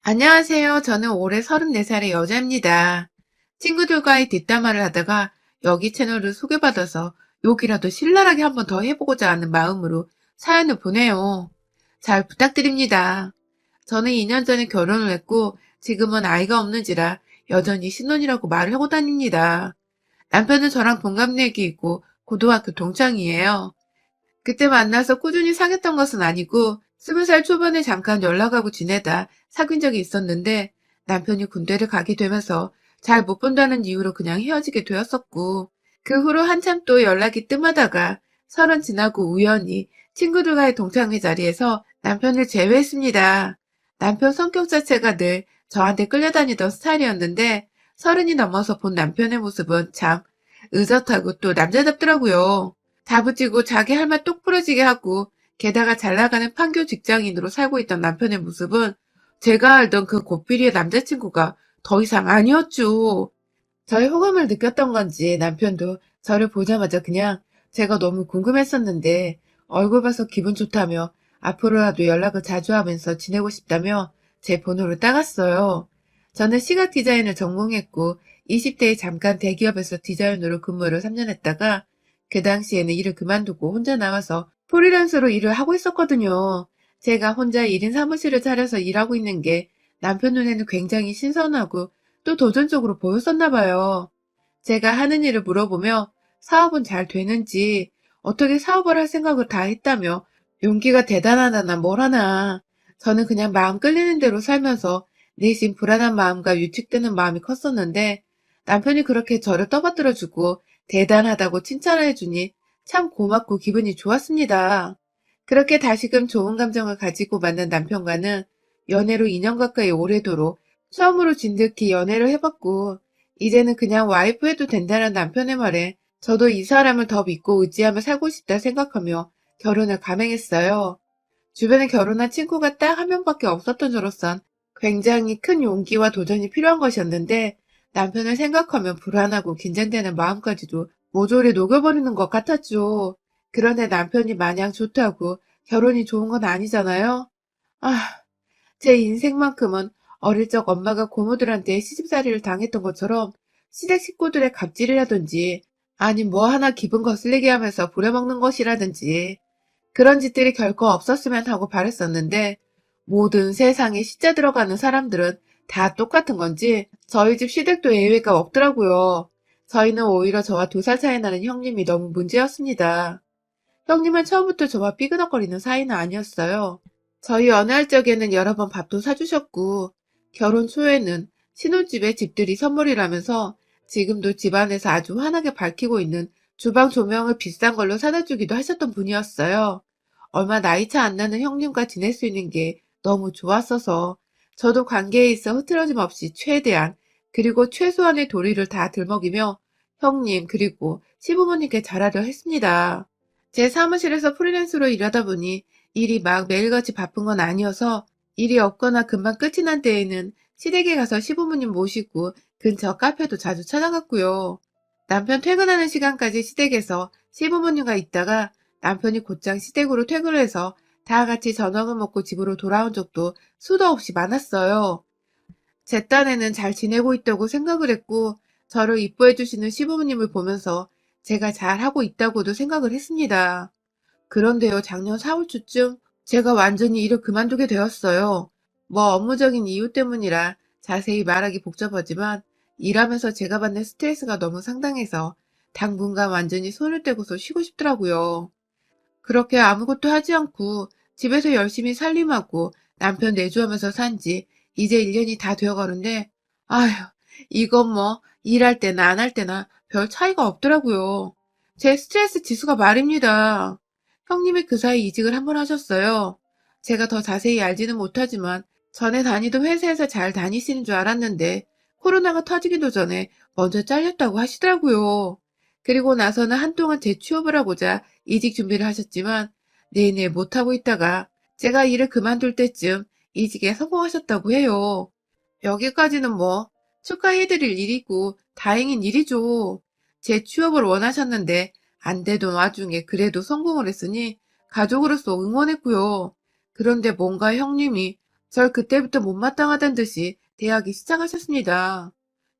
안녕하세요. 저는 올해 34살의 여자입니다. 친구들과의 뒷담화를 하다가 여기 채널을 소개받아서 욕이라도 신랄하게 한번 더 해보고자 하는 마음으로 사연을 보내요. 잘 부탁드립니다. 저는 2년 전에 결혼을 했고 지금은 아이가 없는지라 여전히 신혼이라고 말을 하고 다닙니다. 남편은 저랑 동갑내기 있고 고등학교 동창이에요. 그때 만나서 꾸준히 사귀었던 것은 아니고 20살 초반에 잠깐 연락하고 지내다 사귄 적이 있었는데 남편이 군대를 가게 되면서 잘 못 본다는 이유로 그냥 헤어지게 되었었고 그 후로 한참 또 연락이 뜸하다가 30 지나고 우연히 친구들과의 동창회 자리에서 남편을 제외했습니다. 남편 성격 자체가 늘 저한테 끌려다니던 스타일이었는데 30이 넘어서 본 남편의 모습은 참 의젓하고 또 남자답더라고요. 다부지고 자기 할 말 똑 부러지게 하고 게다가 잘 나가는 판교 직장인으로 살고 있던 남편의 모습은 제가 알던 그 고삐리의 남자친구가 더 이상 아니었죠. 저의 호감을 느꼈던 건지 남편도 저를 보자마자 그냥 제가 너무 궁금했었는데 얼굴 봐서 기분 좋다며 앞으로라도 연락을 자주 하면서 지내고 싶다며 제 번호를 따갔어요. 저는 시각 디자인을 전공했고 20대에 잠깐 대기업에서 디자이너로 근무를 3년 했다가 그 당시에는 일을 그만두고 혼자 나와서 프리랜서로 일을 하고 있었거든요. 제가 혼자 1인 사무실을 차려서 일하고 있는 게 남편 눈에는 굉장히 신선하고 또 도전적으로 보였었나 봐요. 제가 하는 일을 물어보며 사업은 잘 되는지 어떻게 사업을 할 생각을 다 했다며 용기가 대단하다나 뭘 하나. 저는 그냥 마음 끌리는 대로 살면서 내심 불안한 마음과 위축되는 마음이 컸었는데 남편이 그렇게 저를 떠받들어주고 대단하다고 칭찬을 해주니 참 고맙고 기분이 좋았습니다. 그렇게 다시금 좋은 감정을 가지고 만난 남편과는 연애로 2년 가까이 오래도록 처음으로 진득히 연애를 해봤고 이제는 그냥 와이프 해도 된다는 남편의 말에 저도 이 사람을 더 믿고 의지하며 살고 싶다 생각하며 결혼을 감행했어요. 주변에 결혼한 친구가 딱 한 명밖에 없었던 저로선 굉장히 큰 용기와 도전이 필요한 것이었는데 남편을 생각하면 불안하고 긴장되는 마음까지도 모조리 녹여버리는 것 같았죠. 그런데 남편이 마냥 좋다고 결혼이 좋은 건 아니잖아요. 아, 제 인생만큼은 어릴 적 엄마가 고모들한테 시집살이를 당했던 것처럼 시댁 식구들의 갑질이라든지 아니 뭐 하나 기분 거슬리게 하면서 부려먹는 것이라든지 그런 짓들이 결코 없었으면 하고 바랬었는데 모든 세상에 시자 들어가는 사람들은 다 똑같은 건지 저희 집 시댁도 예외가 없더라고요. 저희는 오히려 저와 2살 차이 나는 형님이 너무 문제였습니다. 형님은 처음부터 저와 삐그덕거리는 사이는 아니었어요. 저희 연애할 적에는 여러 번 밥도 사주셨고 결혼 초에는 신혼집에 집들이 선물이라면서 지금도 집안에서 아주 환하게 밝히고 있는 주방 조명을 비싼 걸로 사다 주기도 하셨던 분이었어요. 얼마 나이 차 안 나는 형님과 지낼 수 있는 게 너무 좋았어서 저도 관계에 있어 흐트러짐 없이 최대한 그리고 최소한의 도리를 다 들먹이며 형님 그리고 시부모님께 잘하려 했습니다. 제 사무실에서 프리랜서로 일하다 보니 일이 막 매일같이 바쁜 건 아니어서 일이 없거나 금방 끝이 난 때에는 시댁에 가서 시부모님 모시고 근처 카페도 자주 찾아갔고요. 남편 퇴근하는 시간까지 시댁에서 시부모님과 있다가 남편이 곧장 시댁으로 퇴근을 해서 다 같이 저녁을 먹고 집으로 돌아온 적도 수도 없이 많았어요. 제 딴에는 잘 지내고 있다고 생각을 했고 저를 이뻐해 주시는 시부모님을 보면서 제가 잘하고 있다고도 생각을 했습니다. 그런데요, 작년 4월 초쯤 제가 완전히 일을 그만두게 되었어요. 뭐 업무적인 이유 때문이라 자세히 말하기 복잡하지만 일하면서 제가 받는 스트레스가 너무 상당해서 당분간 완전히 손을 떼고서 쉬고 싶더라고요. 그렇게 아무것도 하지 않고 집에서 열심히 살림하고 남편 내조하면서 산지 이제 1년이 다 되어가는데 아휴 이건 뭐 일할 때나 안 할 때나 별 차이가 없더라고요. 제 스트레스 지수가 말입니다. 형님이 그 사이 이직을 한 번 하셨어요. 제가 더 자세히 알지는 못하지만 전에 다니던 회사에서 잘 다니시는 줄 알았는데 코로나가 터지기도 전에 먼저 잘렸다고 하시더라고요. 그리고 나서는 한동안 재취업을 하고자 이직 준비를 하셨지만 내내 못하고 있다가 제가 일을 그만둘 때쯤 이직에 성공하셨다고 해요. 여기까지는 뭐 축하해드릴 일이고 다행인 일이죠. 재취업을 원하셨는데 안 되던 와중에 그래도 성공을 했으니 가족으로서 응원했고요. 그런데 뭔가 형님이 절 그때부터 못마땅하단 듯이 대하기 시작하셨습니다.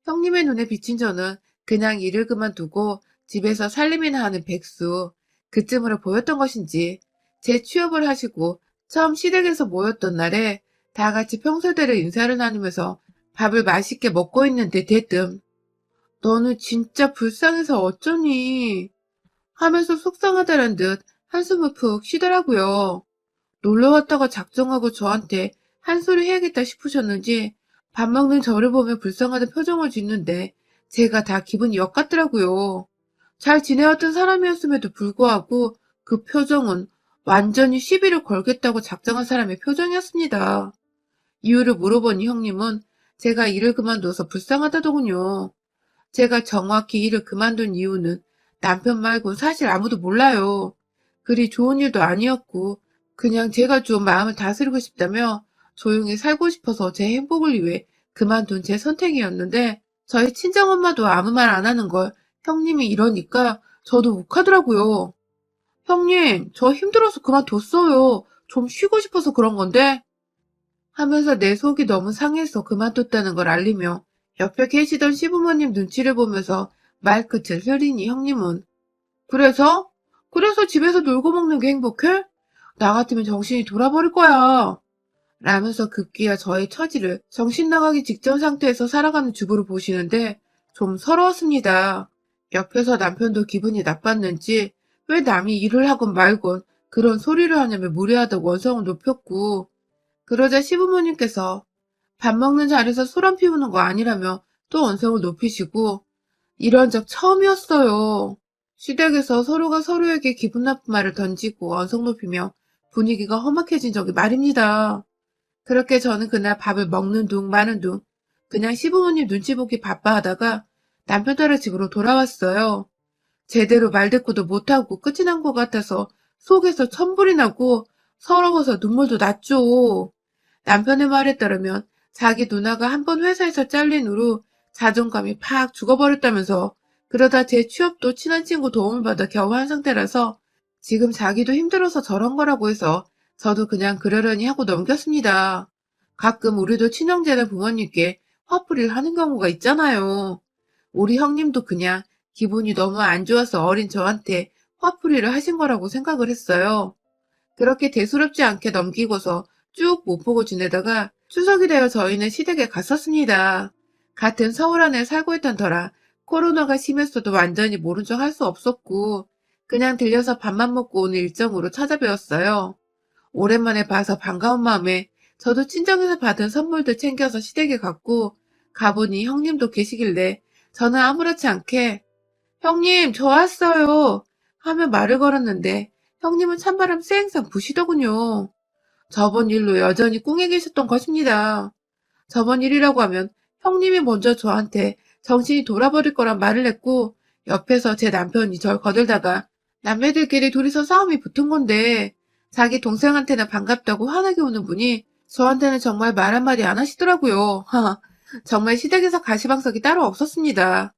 형님의 눈에 비친 저는 그냥 일을 그만두고 집에서 살림이나 하는 백수, 그쯤으로 보였던 것인지 제 취업을 하시고 처음 시댁에서 모였던 날에 다 같이 평소대로 인사를 나누면서 밥을 맛있게 먹고 있는데 대뜸 너는 진짜 불쌍해서 어쩌니 하면서 속상하다는 듯 한숨을 푹 쉬더라고요. 놀러 왔다가 작정하고 저한테 한 소리 해야겠다 싶으셨는지 밥 먹는 저를 보며 불쌍하다 표정을 짓는데 제가 다 기분이 역 같더라고요. 잘 지내왔던 사람이었음에도 불구하고 그 표정은 완전히 시비를 걸겠다고 작정한 사람의 표정이었습니다. 이유를 물어보니 형님은 제가 일을 그만둬서 불쌍하다더군요. 제가 정확히 일을 그만둔 이유는 남편 말고 사실 아무도 몰라요. 그리 좋은 일도 아니었고 그냥 제가 좀 마음을 다스리고 싶다며 조용히 살고 싶어서 제 행복을 위해 그만둔 제 선택이었는데 저희 친정엄마도 아무 말 안 하는 걸 형님이 이러니까 저도 욱하더라고요. 형님, 저 힘들어서 그만뒀어요. 좀 쉬고 싶어서 그런 건데 하면서 내 속이 너무 상해서 그만뒀다는 걸 알리며 옆에 계시던 시부모님 눈치를 보면서 말끝을 흐리니 형님은 그래서? 그래서 집에서 놀고 먹는 게 행복해? 나 같으면 정신이 돌아버릴 거야. 라면서 급기야 저의 처지를 정신 나가기 직전 상태에서 살아가는 주부를 보시는데 좀 서러웠습니다. 옆에서 남편도 기분이 나빴는지 왜 남이 일을 하건 말건 그런 소리를 하냐며 무례하다고 원성을 높였고 그러자 시부모님께서 밥 먹는 자리에서 소란 피우는 거 아니라며 또 언성을 높이시고 이런 적 처음이었어요. 시댁에서 서로가 서로에게 기분 나쁜 말을 던지고 언성 높이며 분위기가 험악해진 적이 말입니다. 그렇게 저는 그날 밥을 먹는 둥 마는 둥 그냥 시부모님 눈치 보기 바빠 하다가 남편 따라 집으로 돌아왔어요. 제대로 말 대꾸도 못하고 끝이 난 것 같아서 속에서 천불이 나고 서러워서 눈물도 났죠. 남편의 말에 따르면 자기 누나가 한 번 회사에서 잘린 후로 자존감이 팍 죽어버렸다면서 그러다 제 취업도 친한 친구 도움을 받아 겨우 한 상태라서 지금 자기도 힘들어서 저런 거라고 해서 저도 그냥 그러려니 하고 넘겼습니다. 가끔 우리도 친형제나 부모님께 화풀이를 하는 경우가 있잖아요. 우리 형님도 그냥 기분이 너무 안 좋아서 어린 저한테 화풀이를 하신 거라고 생각을 했어요. 그렇게 대수롭지 않게 넘기고서 쭉 못 보고 지내다가 추석이 되어 저희는 시댁에 갔었습니다. 같은 서울 안에 살고 있던 터라 코로나가 심했어도 완전히 모른 척 할 수 없었고 그냥 들려서 밥만 먹고 오는 일정으로 찾아뵈었어요. 오랜만에 봐서 반가운 마음에 저도 친정에서 받은 선물들 챙겨서 시댁에 갔고 가보니 형님도 계시길래 저는 아무렇지 않게 형님 저 왔어요 하며 말을 걸었는데 형님은 찬바람 쌩쌩 부시더군요. 저번 일로 여전히 꿍해 계셨던 것입니다. 저번 일이라고 하면 형님이 먼저 저한테 정신이 돌아버릴 거란 말을 했고 옆에서 제 남편이 절 거들다가 남매들끼리 둘이서 싸움이 붙은 건데 자기 동생한테는 반갑다고 화나게 오는 분이 저한테는 정말 말 한마디 안 하시더라고요. 정말 시댁에서 가시방석이 따로 없었습니다.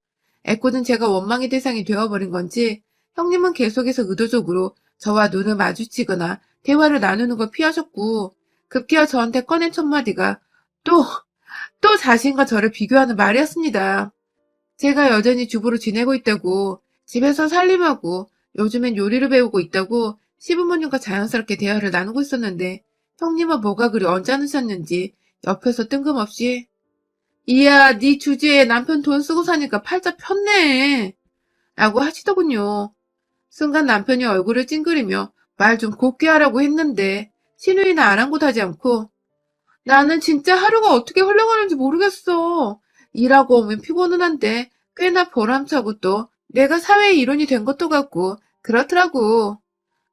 애꿎은 제가 원망의 대상이 되어버린 건지 형님은 계속해서 의도적으로 저와 눈을 마주치거나 대화를 나누는 걸 피하셨고 급기야 저한테 꺼낸 첫마디가 또, 또 자신과 저를 비교하는 말이었습니다. 제가 여전히 주부로 지내고 있다고 집에서 살림하고 요즘엔 요리를 배우고 있다고 시부모님과 자연스럽게 대화를 나누고 있었는데 형님은 뭐가 그리 언짢으셨는지 옆에서 뜬금없이 이야 네 주제에 남편 돈 쓰고 사니까 팔자 폈네 라고 하시더군요. 순간 남편이 얼굴을 찡그리며 말 좀 곱게 하라고 했는데 신우이나 아랑곳하지 않고 나는 진짜 하루가 어떻게 흘러가는지 모르겠어. 일하고 오면 피곤은 한데 꽤나 보람차고 또 내가 사회의 일원이 된 것도 같고 그렇더라고.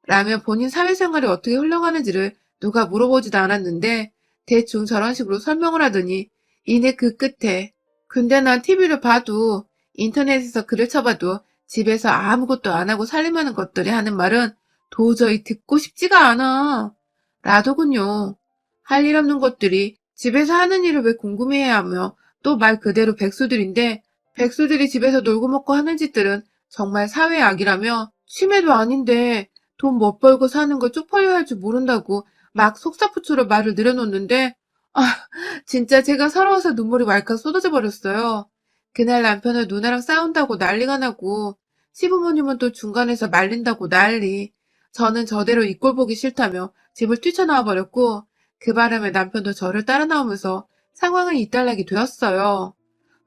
라며 본인 사회생활이 어떻게 흘러가는지를 누가 물어보지도 않았는데 대충 저런 식으로 설명을 하더니 이내 그 끝에 근데 난 TV를 봐도 인터넷에서 글을 쳐봐도 집에서 아무것도 안 하고 살림하는 것들이 하는 말은 도저히 듣고 싶지가 않아. 라더군요. 할 일 없는 것들이 집에서 하는 일을 왜 궁금해야 하며 또 말 그대로 백수들인데 백수들이 집에서 놀고 먹고 하는 짓들은 정말 사회의 악이라며 심해도 아닌데 돈 못 벌고 사는 걸 쪽팔려 할 줄 모른다고 막 속사포처럼 말을 늘어놓는데 아, 진짜 제가 서러워서 눈물이 왈칵 쏟아져 버렸어요. 그날 남편은 누나랑 싸운다고 난리가 나고, 시부모님은 또 중간에서 말린다고 난리. 저는 저대로 이 꼴 보기 싫다며 집을 뛰쳐나와 버렸고, 그 바람에 남편도 저를 따라 나오면서 상황을 이탈하게 되었어요.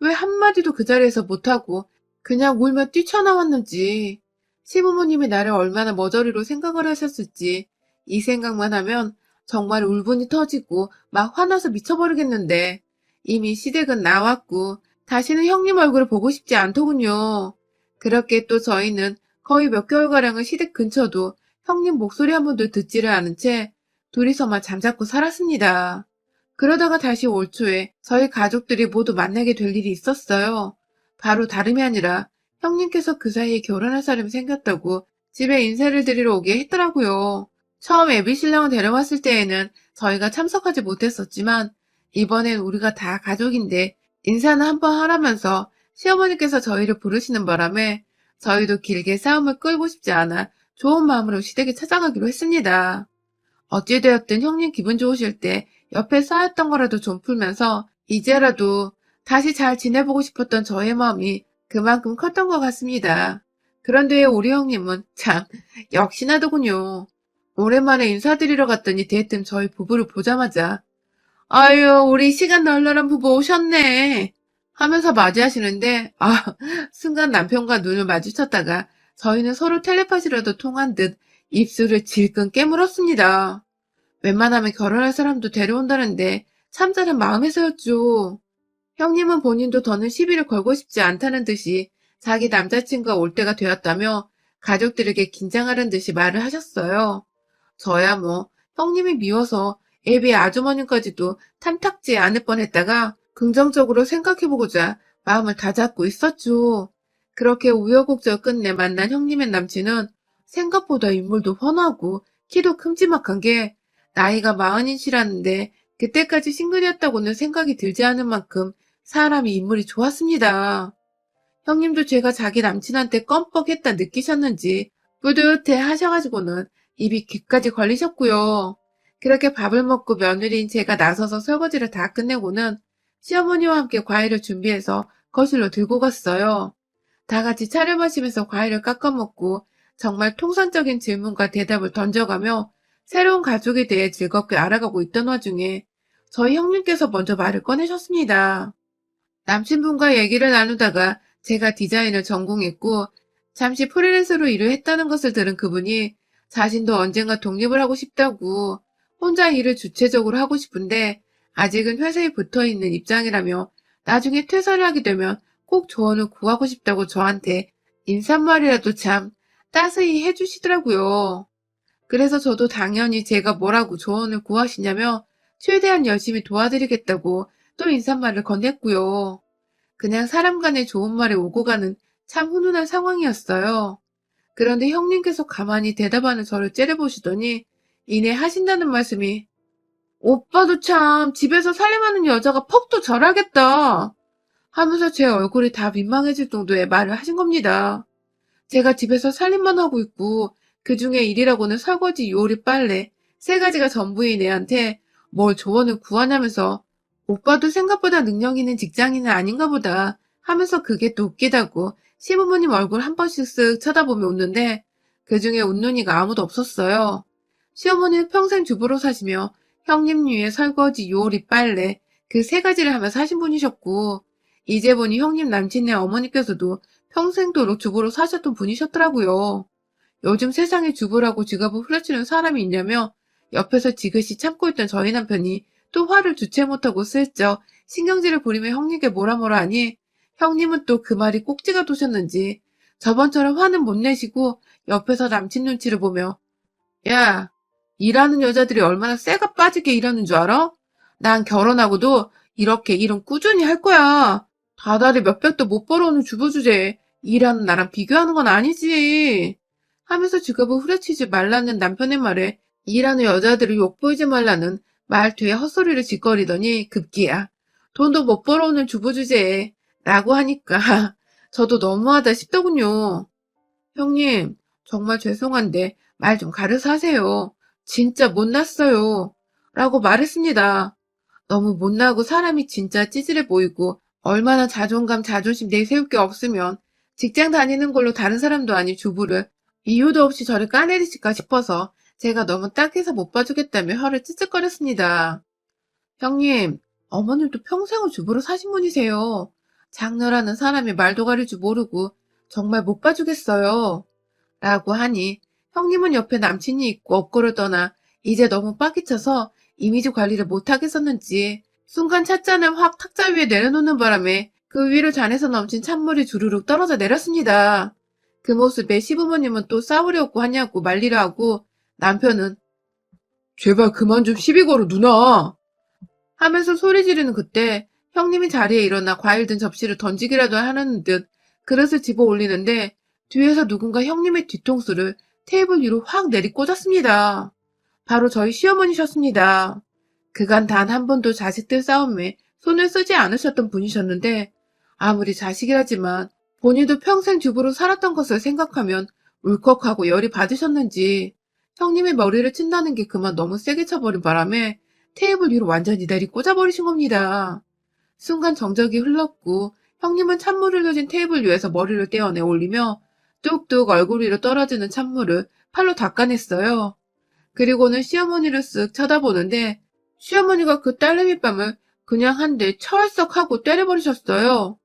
왜 한마디도 그 자리에서 못하고 그냥 울며 뛰쳐나왔는지, 시부모님이 나를 얼마나 머저리로 생각을 하셨을지, 이 생각만 하면 정말 울분이 터지고 막 화나서 미쳐버리겠는데, 이미 시댁은 나왔고 다시는 형님 얼굴을 보고 싶지 않더군요. 그렇게 또 저희는 거의 몇 개월가량은 시댁 근처도 형님 목소리 한 번도 듣지를 않은 채 둘이서만 잠자코 살았습니다. 그러다가 다시 올 초에 저희 가족들이 모두 만나게 될 일이 있었어요. 바로 다름이 아니라 형님께서 그 사이에 결혼할 사람이 생겼다고 집에 인사를 드리러 오게 했더라고요. 처음 애비 신랑을 데려왔을 때에는 저희가 참석하지 못했었지만, 이번엔 우리가 다 가족인데 인사는 한번 하라면서 시어머니께서 저희를 부르시는 바람에 저희도 길게 싸움을 끌고 싶지 않아 좋은 마음으로 시댁에 찾아가기로 했습니다. 어찌되었든 형님 기분 좋으실 때 옆에 쌓였던 거라도 좀 풀면서 이제라도 다시 잘 지내보고 싶었던 저의 마음이 그만큼 컸던 것 같습니다. 그런데 우리 형님은 참 역시나더군요. 오랜만에 인사드리러 갔더니 대뜸 저희 부부를 보자마자 아유, 우리 시간 널널한 부부 오셨네 하면서 맞이하시는데, 순간 남편과 눈을 마주쳤다가 저희는 서로 텔레파시라도 통한 듯 입술을 질끈 깨물었습니다. 웬만하면 결혼할 사람도 데려온다는데 참자는 마음에서였죠. 형님은 본인도 더는 시비를 걸고 싶지 않다는 듯이 자기 남자친구가 올 때가 되었다며 가족들에게 긴장하는 듯이 말을 하셨어요. 저야 뭐 형님이 미워서 애비 아주머님까지도 탐탁지 않을 뻔했다가 긍정적으로 생각해보고자 마음을 다잡고 있었죠. 그렇게 우여곡절 끝내 만난 형님의 남친은 생각보다 인물도 훤하고 키도 큼지막한 게 나이가 마흔이시라는데 그때까지 싱글이었다고는 생각이 들지 않을 만큼 사람이 인물이 좋았습니다. 형님도 제가 자기 남친한테 껌뻑했다 느끼셨는지 뿌듯해 하셔가지고는 입이 귀까지 걸리셨고요. 그렇게 밥을 먹고 며느리인 제가 나서서 설거지를 다 끝내고는 시어머니와 함께 과일을 준비해서 거실로 들고 갔어요. 다 같이 차를 마시면서 과일을 깎아 먹고 정말 통상적인 질문과 대답을 던져가며 새로운 가족에 대해 즐겁게 알아가고 있던 와중에 저희 형님께서 먼저 말을 꺼내셨습니다. 남친분과 얘기를 나누다가 제가 디자인을 전공했고 잠시 프리랜서로 일을 했다는 것을 들은 그분이 자신도 언젠가 독립을 하고 싶다고 혼자 일을 주체적으로 하고 싶은데 아직은 회사에 붙어 있는 입장이라며 나중에 퇴사를 하게 되면 꼭 조언을 구하고 싶다고 저한테 인사말이라도 참 따스히 해주시더라고요. 그래서 저도 당연히 제가 뭐라고 조언을 구하시냐며 최대한 열심히 도와드리겠다고 또 인사말을 건넸고요. 그냥 사람 간의 좋은 말이 오고 가는 참 훈훈한 상황이었어요. 그런데 형님께서 가만히 대답하는 저를 째려보시더니 이내 하신다는 말씀이 오빠도 참 집에서 살림하는 여자가 퍽도 절하겠다 하면서 제 얼굴이 다 민망해질 정도의 말을 하신 겁니다. 제가 집에서 살림만 하고 있고 그중에 일이라고는 설거지, 요리, 빨래 세 가지가 전부인 애한테 뭘 조언을 구하냐면서 오빠도 생각보다 능력 있는 직장인은 아닌가 보다 하면서 그게 또 웃기다고 시부모님 얼굴 한 번씩 쓱 쳐다보며 웃는데 그중에 웃는 이가 아무도 없었어요. 시어머니는 평생 주부로 사시며 형님 위에 설거지, 요리, 빨래 그 세 가지를 하며 사신 분이셨고 이제 보니 형님 남친의 어머니께서도 평생도록 주부로 사셨던 분이셨더라고요. 요즘 세상에 주부라고 지갑을 후려치는 사람이 있냐며 옆에서 지그시 참고 있던 저희 남편이 또 화를 주체 못하고 슬쩍 신경질을 부리며 형님께 뭐라 하니 형님은 또 그 말이 꼭지가 도셨는지 저번처럼 화는 못 내시고 옆에서 남친 눈치를 보며 야, 일하는 여자들이 얼마나 쇠가 빠지게 일하는 줄 알아? 난 결혼하고도 이렇게 일은 꾸준히 할 거야. 다달이 몇백도 못 벌어오는 주부 주제에 일하는 나랑 비교하는 건 아니지. 하면서 지갑을 후려치지 말라는 남편의 말에 일하는 여자들을 욕보이지 말라는 말투에 헛소리를 짓거리더니 급기야. 돈도 못 벌어오는 주부 주제에 라고 하니까 저도 너무하다 싶더군요. 형님, 정말 죄송한데 말 좀 가려서 하세요. 진짜 못났어요. 라고 말했습니다. 너무 못나고 사람이 진짜 찌질해 보이고 얼마나 자존감, 자존심 내세울 게 없으면 직장 다니는 걸로 다른 사람도 아닌 주부를 이유도 없이 저를 까내리실까 싶어서 제가 너무 딱해서 못 봐주겠다며 혀를 찌릿거렸습니다. 형님, 어머님도 평생을 주부로 사신 분이세요. 장녀라는 사람이 말도 가릴 줄 모르고 정말 못 봐주겠어요. 라고 하니 형님은 옆에 남친이 있고 업고를 떠나 이제 너무 빠기쳐서 이미지 관리를 못하겠었는지 순간 찻잔을 확 탁자 위에 내려놓는 바람에 그 위로 잔에서 넘친 찬물이 주르륵 떨어져 내렸습니다. 그 모습에 시부모님은 또 싸우려고 하냐고 말리려 하고 남편은 제발 그만 좀 시비 걸어 누나 하면서 소리 지르는 그때 형님이 자리에 일어나 과일 든 접시를 던지기라도 하는 듯 그릇을 집어 올리는데 뒤에서 누군가 형님의 뒤통수를 테이블 위로 확 내리꽂았습니다. 바로 저희 시어머니셨습니다. 그간 단 한 번도 자식들 싸움에 손을 쓰지 않으셨던 분이셨는데 아무리 자식이라지만 본인도 평생 주부로 살았던 것을 생각하면 울컥하고 열이 받으셨는지 형님의 머리를 친다는 게 그만 너무 세게 쳐버린 바람에 테이블 위로 완전히 내리꽂아버리신 겁니다. 순간 정적이 흘렀고 형님은 찬물을 흘려진 테이블 위에서 머리를 떼어내 올리며 뚝뚝 얼굴 위로 떨어지는 찬물을 팔로 닦아냈어요. 그리고는 시어머니를 쓱 쳐다보는데 시어머니가 그 딸내미 뺨을 그냥 한 대 철썩 하고 때려버리셨어요.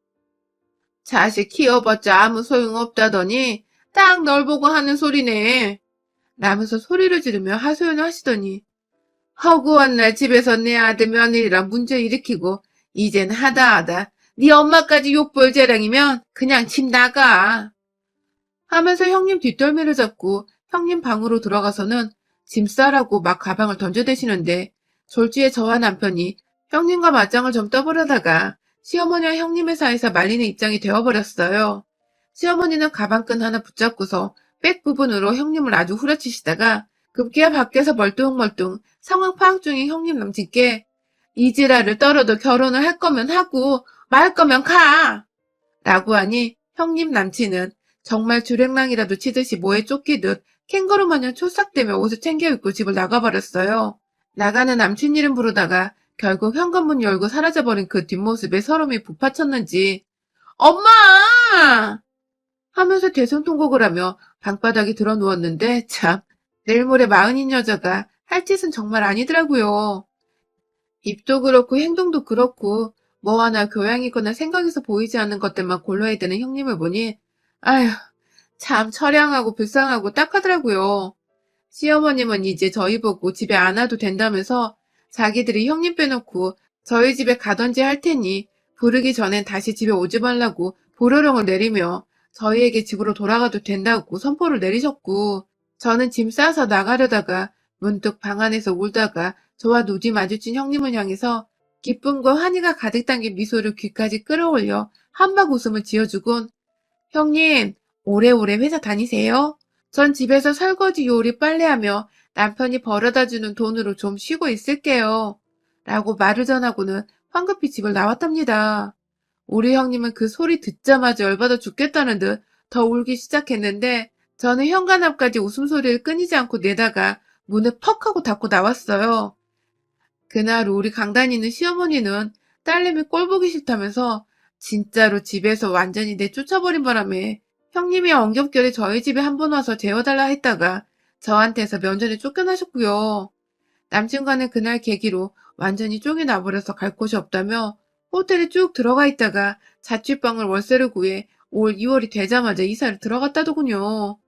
자식 키워봤자 아무 소용없다더니 딱 널 보고 하는 소리네. 라면서 소리를 지르며 하소연을 하시더니 허구한 날 집에서 내 아들 며느리랑 문제 일으키고 이젠 하다하다 네 엄마까지 욕볼 재량이면 그냥 집 나가. 하면서 형님 뒷덜미를 잡고 형님 방으로 들어가서는 짐 싸라고 막 가방을 던져대시는데 졸지에 저와 남편이 형님과 맞짱을 좀 떠보려다가 시어머니와 형님의 사이에서 말리는 입장이 되어버렸어요. 시어머니는 가방끈 하나 붙잡고서 백 부분으로 형님을 아주 후려치시다가 급기야 밖에서 멀뚱멀뚱 상황 파악 중인 형님 남친께 이 지랄을 떨어도 결혼을 할 거면 하고 말 거면 가! 라고 하니 형님 남친은 정말 주랭랑이라도 치듯이 모에 쫓기듯 캥거루 마냥 초싹대며 옷을 챙겨 입고 집을 나가버렸어요. 나가는 남친 이름 부르다가 결국 현관문 열고 사라져버린 그 뒷모습에 서름이 북받쳤는지 엄마! 하면서 대성통곡을 하며 방바닥에 들어 누웠는데 참 내일 모레 마흔인 여자가 할 짓은 정말 아니더라고요. 입도 그렇고 행동도 그렇고 뭐 하나 교양이거나 생각에서 보이지 않는 것들만 골라야 되는 형님을 보니 아휴 참 처량하고 불쌍하고 딱하더라고요. 시어머님은 이제 저희 보고 집에 안 와도 된다면서 자기들이 형님 빼놓고 저희 집에 가던지 할 테니 부르기 전엔 다시 집에 오지 말라고 보로령을 내리며 저희에게 집으로 돌아가도 된다고 선포를 내리셨고 저는 짐 싸서 나가려다가 문득 방 안에서 울다가 저와 눈이 마주친 형님을 향해서 기쁨과 환희가 가득 담긴 미소를 귀까지 끌어올려 한박 웃음을 지어주곤 형님 오래오래 회사 다니세요? 전 집에서 설거지 요리 빨래하며 남편이 벌어다주는 돈으로 좀 쉬고 있을게요. 라고 말을 전하고는 황급히 집을 나왔답니다. 우리 형님은 그 소리 듣자마자 열받아 죽겠다는 듯 더 울기 시작했는데 저는 현관 앞까지 웃음소리를 끊이지 않고 내다가 문을 퍽 하고 닫고 나왔어요. 그날 우리 강단이는 시어머니는 딸내미 꼴 보기 싫다면서 진짜로 집에서 완전히 내쫓아버린 바람에 형님이 엉겹결에 저희 집에 한 번 와서 재워달라 했다가 저한테서 면전에 쫓겨나셨고요. 남친과는 그날 계기로 완전히 쫓겨나버려서 갈 곳이 없다며 호텔에 쭉 들어가 있다가 자취방을 월세를 구해 올 2월이 되자마자 이사를 들어갔다더군요.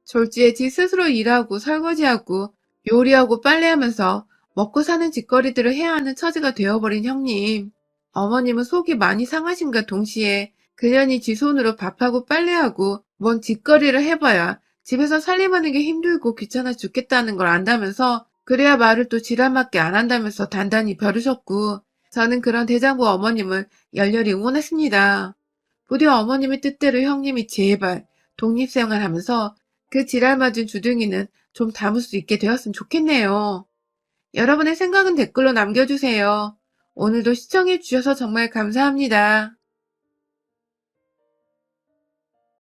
졸지에 지 스스로 일하고 설거지하고 요리하고 빨래하면서 먹고 사는 짓거리들을 해야 하는 처지가 되어버린 형님. 어머님은 속이 많이 상하신가 동시에 그년이 지 손으로 밥하고 빨래하고 뭔 짓거리를 해봐야 집에서 살림하는 게 힘들고 귀찮아 죽겠다는 걸 안다면서 그래야 말을 또 지랄맞게 안 한다면서 단단히 벼르셨고 저는 그런 대장부 어머님을 열렬히 응원했습니다. 부디 어머님의 뜻대로 형님이 제발 독립생활하면서 그 지랄맞은 주둥이는 좀 담을 수 있게 되었으면 좋겠네요. 여러분의 생각은 댓글로 남겨주세요. 오늘도 시청해주셔서 정말 감사합니다.